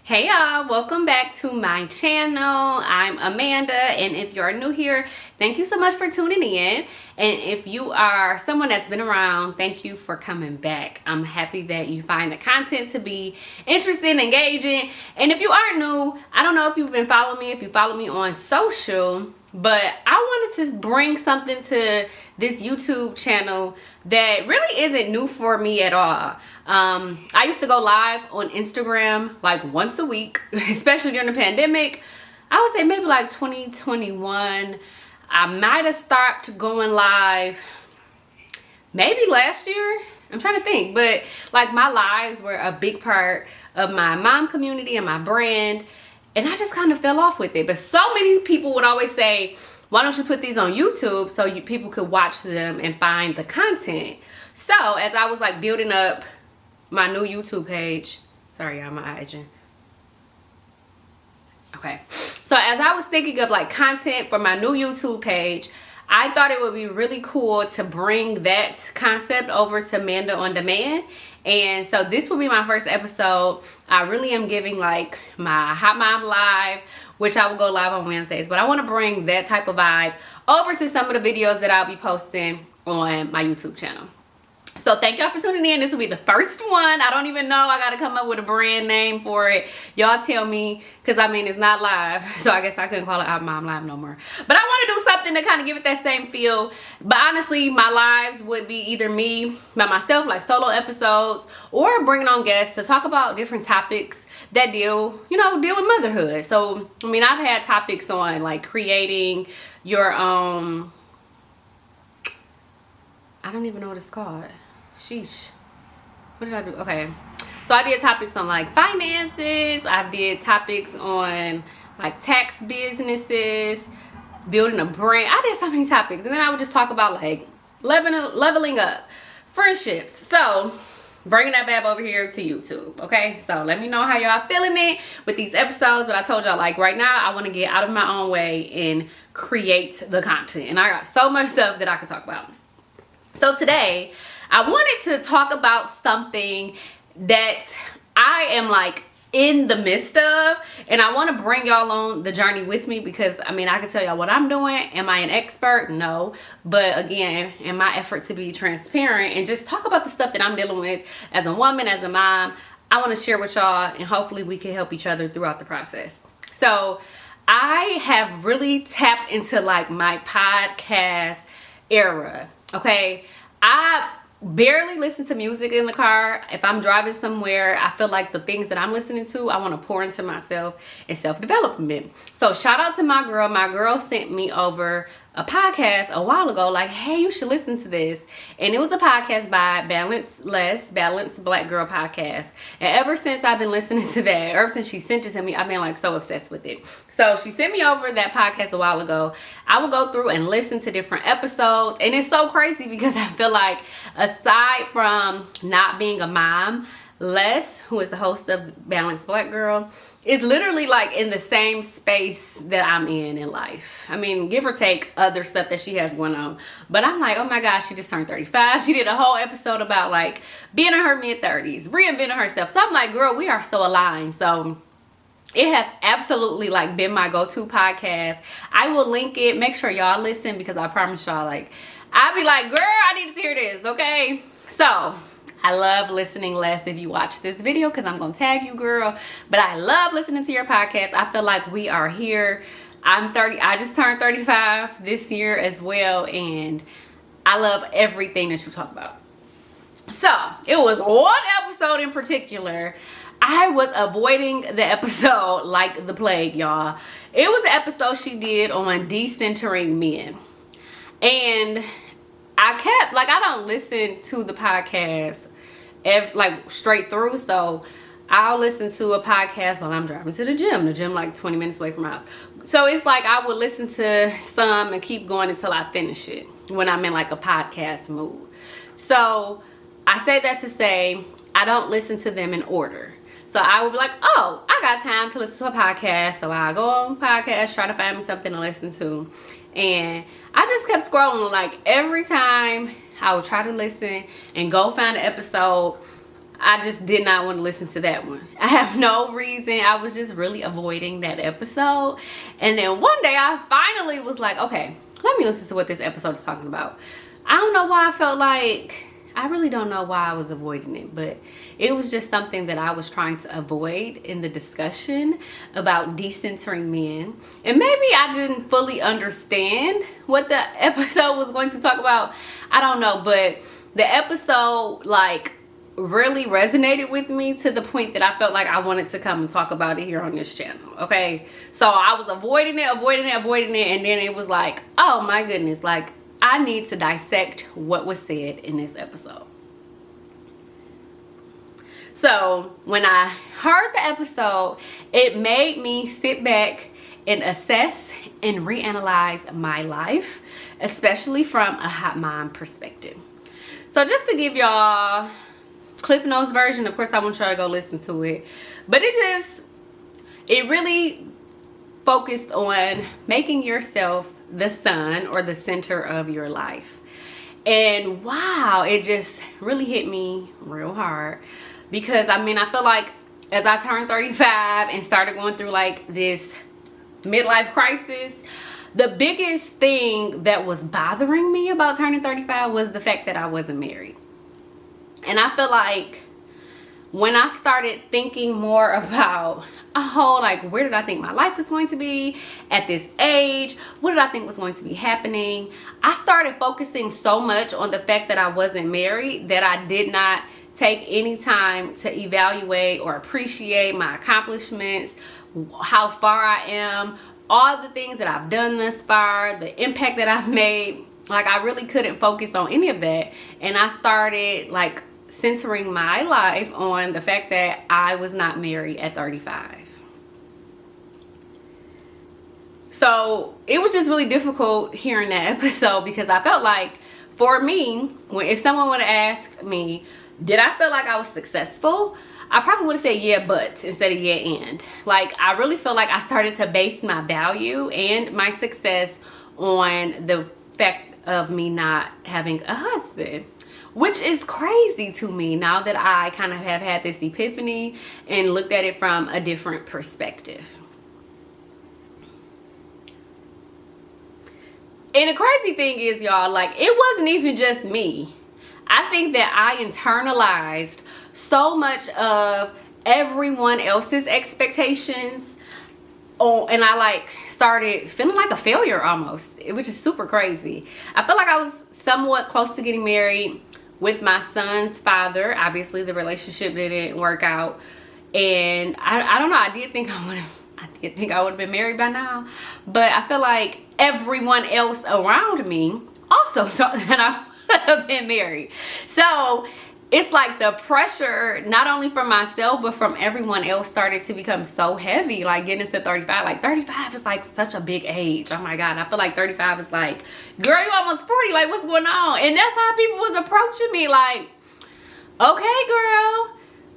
Hey y'all, welcome back to my channel. I'm Amanda, and if you're new here, thank you so much for tuning in. And if you are someone that's been around, thank you for coming back. I'm happy that you find the content to be interesting, engaging. And if you aren't new, I don't know if you've been following me, if you follow me on social, but I wanted to bring something to this YouTube channel that really isn't new for me at all. I used to go live on Instagram like once a week, especially during the pandemic. I would say maybe like 2021. I might have stopped going live maybe last year. I'm trying to think, but like my lives were a big part of my mom community and my brand. And I just kind of fell off with it. But so many people would always say, why don't you put these on YouTube so people could watch them and find the content? So as I was like building up my new YouTube page, sorry y'all, my eye itching. Okay, so as I was thinking of like content for my new YouTube page, I thought it would be really cool to bring that concept over to Amanda on Demand. And so this will be my first episode. I really am giving like my Hot Mom Live, which I will go live on Wednesdays. But I want to bring that type of vibe over to some of the videos that I'll be posting on my YouTube channel. So thank y'all for tuning in. This will be the first one. I don't even know. I got to come up with a brand name for it. Y'all tell me, because I mean, it's not live. So I guess I couldn't call it Hot Mom Live no more. But I want to do something to kind of give it that same feel. But honestly, my lives would be either me by myself, like solo episodes, or bringing on guests to talk about different topics that deal with motherhood. So, I mean, I've had topics on like creating your own, I don't even know what it's called. Sheesh. What did I do? Okay. So I did topics on like finances. I did topics on like tax businesses, building a brand. I did so many topics. And then I would just talk about like leveling up, friendships. So bringing that bab over here to YouTube. Okay. So let me know how y'all feeling it with these episodes. But I told y'all like right now I want to get out of my own way and create the content. And I got so much stuff that I could talk about. So today, I wanted to talk about something that I am like in the midst of, and I want to bring y'all on the journey with me because I mean I can tell y'all what I'm doing. Am I an expert? No. But again, in my effort to be transparent and just talk about the stuff that I'm dealing with as a woman, as a mom, I want to share with y'all, and hopefully we can help each other throughout the process. So I have really tapped into like my podcast era. Okay, I barely listen to music in the car. If I'm driving somewhere, I feel like the things that I'm listening to, I want to pour into myself and self-development. So shout out to my girl. My girl sent me over a podcast a while ago, like, hey, you should listen to this. And it was a podcast by Balanced Black Girl Podcast. And ever since I've been listening to that, ever since she sent it to me, I've been like so obsessed with it. So she sent me over that podcast a while ago. I will go through and listen to different episodes. And it's so crazy because I feel like aside from not being a mom, Les, who is the host of Balanced Black Girl, is literally like in the same space that I'm in life. I mean, give or take other stuff that she has going on. But I'm like, oh my gosh, she just turned 35. She did a whole episode about like being in her mid-30s, reinventing herself. So I'm like, girl, we are so aligned. So it has absolutely like been my go-to podcast. I will link it. Make sure y'all listen because I promise y'all, like, I'll be like, girl, I need to hear this, okay? So I love listening, Les, if you watch this video, because I'm going to tag you, girl. But I love listening to your podcast. I feel like we are here. I'm 30. I just turned 35 this year as well. And I love everything that you talk about. So it was one episode in particular. I was avoiding the episode like the plague, y'all. It was an episode she did on decentering men. And I kept, like, I don't listen to the podcast like straight through, so I'll listen to a podcast while I'm driving to the gym like 20 minutes away from my house. So it's like I would listen to some and keep going until I finish it when I'm in like a podcast mood. So I say that to say I don't listen to them in order. So I would be like, oh, I got time to listen to a podcast. So I go on podcast, try to find me something to listen to. And I just kept scrolling. Like every time I would try to listen and go find an episode, I just did not want to listen to that one. I have no reason. I was just really avoiding that episode. And then one day I finally was like, okay, let me listen to what this episode is talking about. I don't know why I felt like, I really don't know why I was avoiding it, but it was just something that I was trying to avoid in the discussion about decentering men. And maybe I didn't fully understand what the episode was going to talk about. I don't know, but the episode like really resonated with me to the point that I felt like I wanted to come and talk about it here on this channel. Okay, so I was avoiding it, and then it was like, oh my goodness, like I need to dissect what was said in this episode. So when I heard the episode, it made me sit back and assess and reanalyze my life, especially from a hot mom perspective. So just to give y'all Cliff Notes version, of course I want y'all to go listen to it, but it really focused on making yourself the sun or the center of your life. And wow, it just really hit me real hard, because I mean, I feel like as I turned 35 and started going through like this midlife crisis, the biggest thing that was bothering me about turning 35 was the fact that I wasn't married. And I feel like when I started thinking more about, like, where did I think my life was going to be at this age? What did I think was going to be happening? I started focusing so much on the fact that I wasn't married that I did not take any time to evaluate or appreciate my accomplishments, how far I am, all the things that I've done thus far, the impact that I've made. Like, I really couldn't focus on any of that. And I started like centering my life on the fact that I was not married at 35. So it was just really difficult hearing that episode, because I felt like, for me, if someone would have asked me, did I feel like I was successful? I probably would have said yeah, but instead of yeah, and. Like, I really feel like I started to base my value and my success on the fact of me not having a husband, which is crazy to me now that I kind of have had this epiphany and looked at it from a different perspective. And the crazy thing is, y'all, like, it wasn't even just me. I think that I internalized so much of everyone else's expectations, and I like started feeling like a failure almost, which is super crazy. I felt like I was somewhat close to getting married with my son's father. Obviously the relationship didn't work out, and I don't know, I did think I would have been married by now, but I feel like everyone else around me also thought that I would have been married. So it's like the pressure, not only from myself, but from everyone else, started to become so heavy. Like, getting to 35, like 35 is like such a big age. Oh my God, I feel like 35 is like, girl, you almost 40, like what's going on? And that's how people was approaching me, like, okay girl,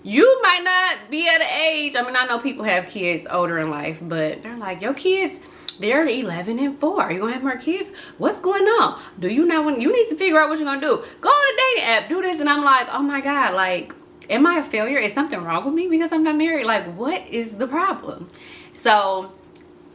you might not be at an age. I mean, I know people have kids older in life, but they're like, your kids, they're 11 and 4. Are you gonna have more kids? What's going on? Do you not want, you need to figure out what you're gonna do. Go on a dating app, do this. And I'm like, oh my God, like, am I a failure? Is something wrong with me because I'm not married? Like, what is the problem? So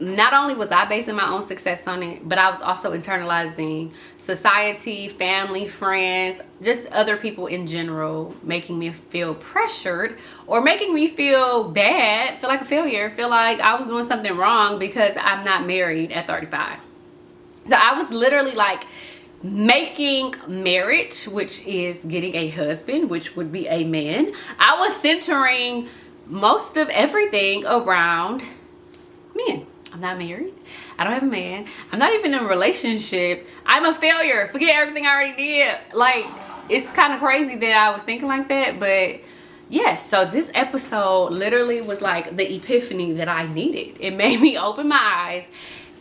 not only was I basing my own success on it, but I was also internalizing society, family, friends, just other people in general, making me feel pressured or making me feel bad, feel like a failure, feel like I was doing something wrong because I'm not married at 35. So I was literally like making marriage, which is getting a husband, which would be a man. I was centering most of everything around men. I'm not married. I don't have a man. I'm not even in a relationship. I'm a failure. Forget everything I already did. Like, it's kind of crazy that I was thinking like that. But yes, so this episode literally was like the epiphany that I needed. It made me open my eyes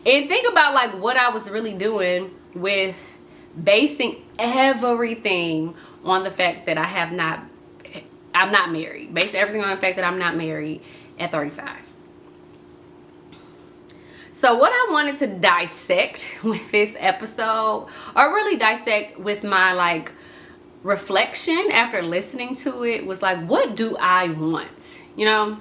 and think about like what I was really doing with basing everything on the fact that I'm not married. Based everything on the fact that I'm not married at 35. So what I wanted to dissect with this episode, or really dissect with my like reflection after listening to it was like, what do I want? You know,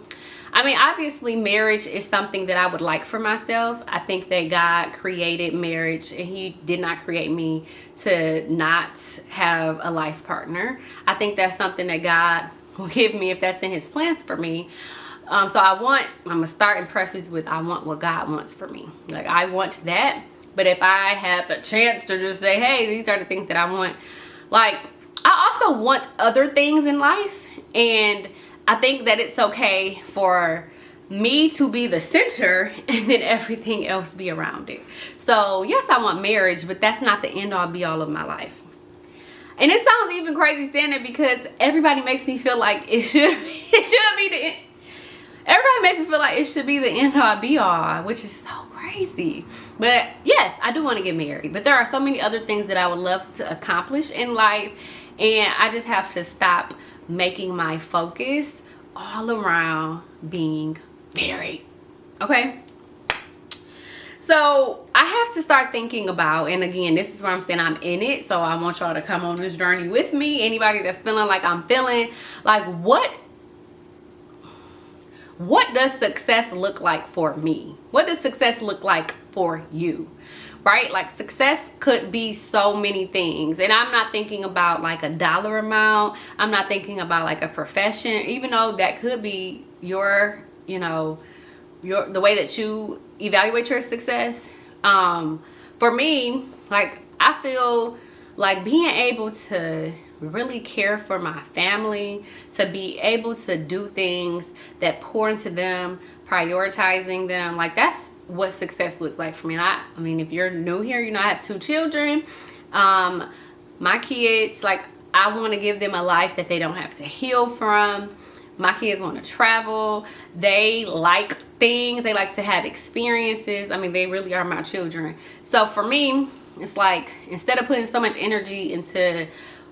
I mean, obviously marriage is something that I would like for myself. I think that God created marriage and he did not create me to not have a life partner. I think that's something that God will give me if that's in his plans for me. So I'm gonna start and preface with, I want what God wants for me. Like, I want that. But if I had the chance to just say, hey, these are the things that I want, like, I also want other things in life. And I think that it's okay for me to be the center and then everything else be around it. So yes, I want marriage, but that's not the end all be all of my life. And it sounds even crazy saying it because everybody makes me feel like it should be the end. Everybody makes me feel like it should be the end all be all, which is so crazy. But yes, I do want to get married, but there are so many other things that I would love to accomplish in life, and I just have to stop making my focus all around being married. Okay? So I have to start thinking about, and again, this is where I'm saying I'm in it, so I want y'all to come on this journey with me. Anybody that's feeling like I'm feeling, like, what does success look like for me? What does success look like for you? Right? Like, success could be so many things. And I'm not thinking about like a dollar amount. I'm not thinking about like a profession, even though that could be your, you know, the way that you evaluate your success. For me, like, I feel like being able to really care for my family, to be able to do things that pour into them, prioritizing them, like, that's what success looks like for me. And I mean, if you're new here, you know, I have 2 children. My kids, like, I want to give them a life that they don't have to heal from. My kids want to travel. They like things. They like to have experiences. I mean, they really are my children. So for me, it's like, instead of putting so much energy into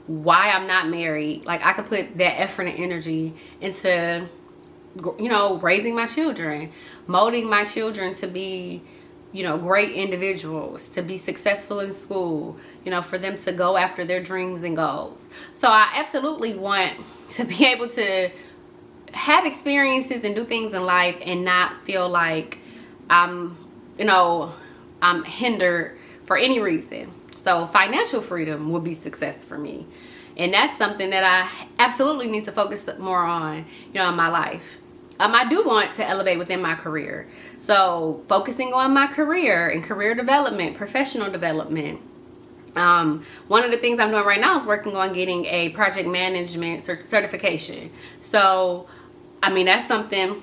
why I'm not married, like, I could put that effort and energy into, you know, raising my children, molding my children to be, you know, great individuals, to be successful in school, you know, for them to go after their dreams and goals. So I absolutely want to be able to have experiences and do things in life and not feel like I'm, you know, I'm hindered for any reason. So financial freedom would be success for me. And that's something that I absolutely need to focus more on, you know, in my life. I do want to elevate within my career. So focusing on my career and career development, professional development. One of the things I'm doing right now is working on getting a project management certification. So, I mean, that's something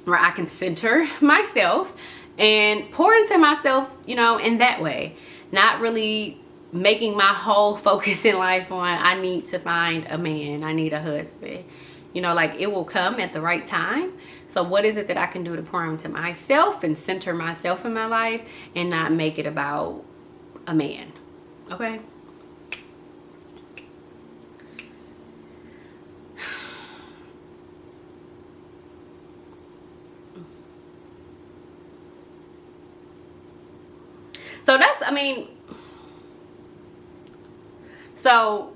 where I can center myself and pour into myself, you know, in that way. Not really making my whole focus in life on, I need to find a man, I need a husband. You know, like, it will come at the right time. So what is it that I can do to pour into myself and center myself in my life and not make it about a man? Okay? So that's, I mean, so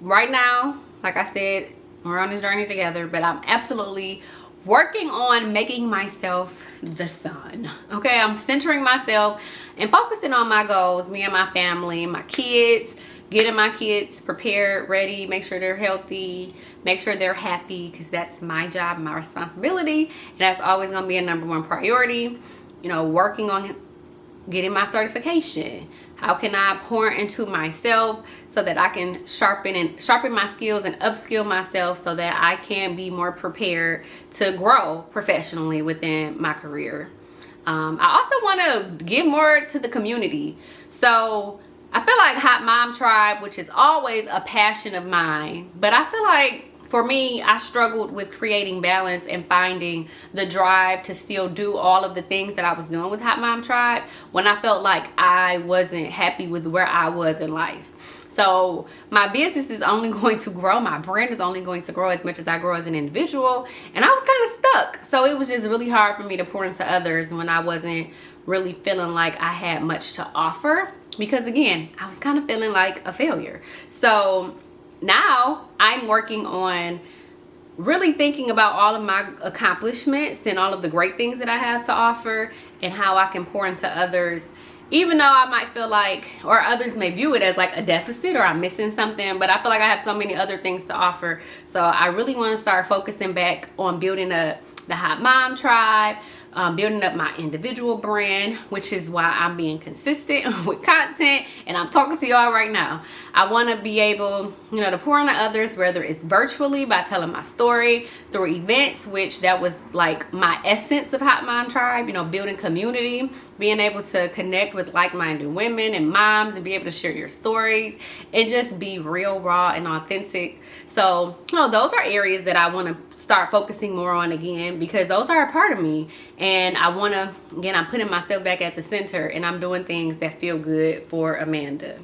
right now, like I said, we're on this journey together, but I'm absolutely working on making myself the sun. Okay, I'm centering myself and focusing on my goals, me and my family, my kids, getting my kids prepared, ready, make sure they're healthy, make sure they're happy, because that's my job, my responsibility, and that's always going to be a #1 priority. You know, working on getting my certification. How can I pour into myself so that I can sharpen my skills and upskill myself so that I can be more prepared to grow professionally within my career. I also want to give more to the community. So I feel like Hot Mom Tribe, which is always a passion of mine, but I feel like for me, I struggled with creating balance and finding the drive to still do all of the things that I was doing with Hot Mom Tribe when I felt like I wasn't happy with where I was in life. So my business is only going to grow. My brand is only going to grow as much as I grow as an individual. And I was kind of stuck. So it was just really hard for me to pour into others when I wasn't really feeling like I had much to offer. Because again, I was kind of feeling like a failure. So now I'm working on really thinking about all of my accomplishments and all of the great things that I have to offer and how I can pour into others, even though I might feel like, or others may view it as like a deficit or I'm missing something, but I feel like I have so many other things to offer. So I really want to start focusing back on building up the Hot Mom Tribe, building up my individual brand, which is why I'm being consistent with content and I'm talking to y'all right now. I want to be able, to pour into others, whether it's virtually by telling my story, through events, which that was like my essence of Hot Mom Tribe, building community, being able to connect with like-minded women and moms and be able to share your stories and just be real, raw, and authentic. So, those are areas that I want to start focusing more on again, because those are a part of me, and I want to, again, I'm putting myself back at the center and I'm doing things that feel good for Amanda.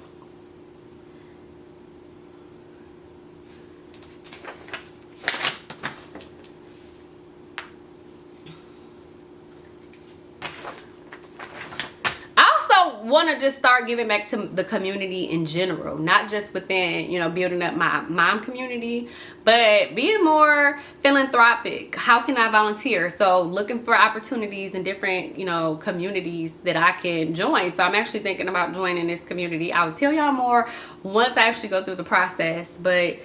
Want to just start giving back to the community in general, not just within building up my mom community, but being more philanthropic. How can I volunteer? So looking for opportunities in different communities that I can join. So I'm actually thinking about joining this community. I'll tell y'all more once I actually go through the process, but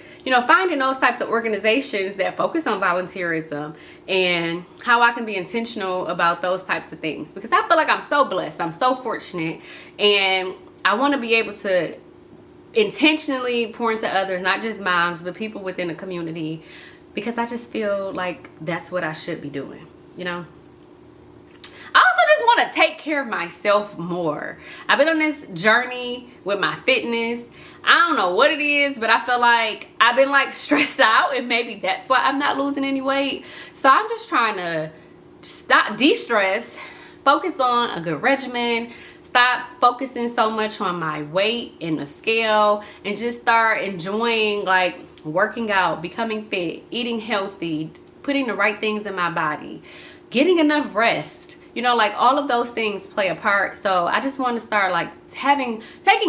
finding those types of organizations that focus on volunteerism and how I can be intentional about those types of things, because I feel like I'm so blessed, I'm so fortunate, and I want to be able to intentionally pour into others, not just moms, but people within the community, because I just feel like that's what I should be doing, I also just want to take care of myself more. I've been on this journey with my fitness. I don't know what it is, but I feel like I've been like stressed out, and maybe that's why I'm not losing any weight. So I'm just trying to stop, de-stress, focus on a good regimen, stop focusing so much on my weight and the scale, and just start enjoying like working out, becoming fit, eating healthy, putting the right things in my body, getting enough rest. Like all of those things play a part. So I just want to start like taking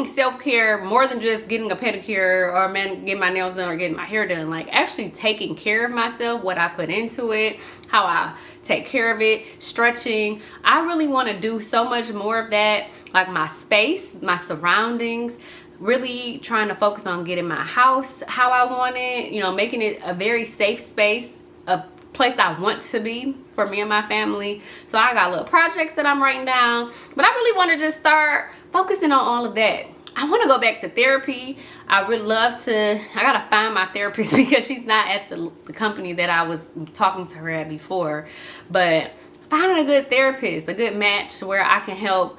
self-care more than just getting a pedicure or getting my nails done or getting my hair done. Like actually taking care of myself, what I put into it, how I take care of it, stretching. I really want to do so much more of that, like my space, my surroundings, really trying to focus on getting my house how I want it, making it a very safe space, a place I want to be for me and my family. So I got little projects that I'm writing down, but I really want to just start focusing on all of that. I want to go back to therapy. I would love to. I gotta find my therapist because she's not at the company that I was talking to her at before. But finding a good therapist, a good match where I can help,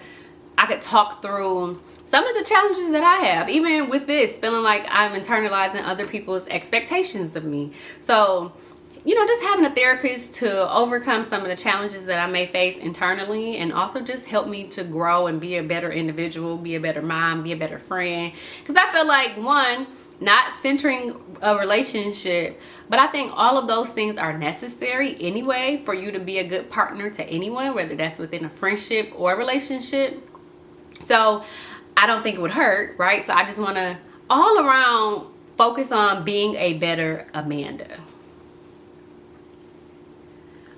I could talk through some of the challenges that I have, even with this, feeling like I'm internalizing other people's expectations of me. So just having a therapist to overcome some of the challenges that I may face internally, and also just help me to grow and be a better individual, be a better mom, be a better friend. Because I feel like, one, not centering a relationship, but I think all of those things are necessary anyway for you to be a good partner to anyone, whether that's within a friendship or a relationship. So I don't think it would hurt, right? So I just want to all around focus on being a better Amanda.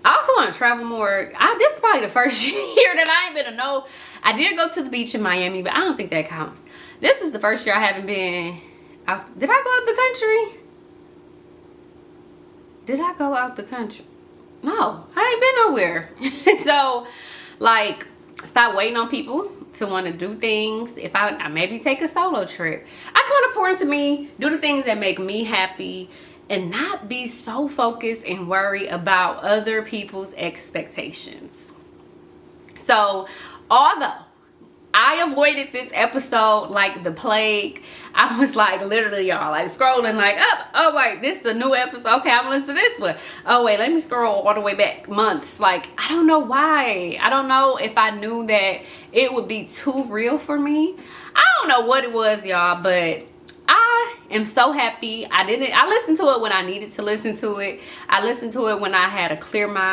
I also want to travel more. This is probably the first year that I ain't been to no. I did go to the beach in Miami, but I don't think that counts. This is the first year I haven't been out. Did I go out the country? Did I go out the country? No, I ain't been nowhere. So, like, stop waiting on people to want to do things. If I maybe take a solo trip. I just want to pour into me, do the things that make me happy, and not be so focused and worry about other people's expectations. So, although I avoided this episode like the plague, I was like literally, y'all, like scrolling like, oh wait, this is the new episode. Okay, I'm gonna listen to this one. Oh wait, let me scroll all the way back months. Like, I don't know why. I don't know if I knew that it would be too real for me. I don't know what it was, y'all, but I am so happy. I listened to it when I needed to listen to it. I listened to it when I had a clear mind.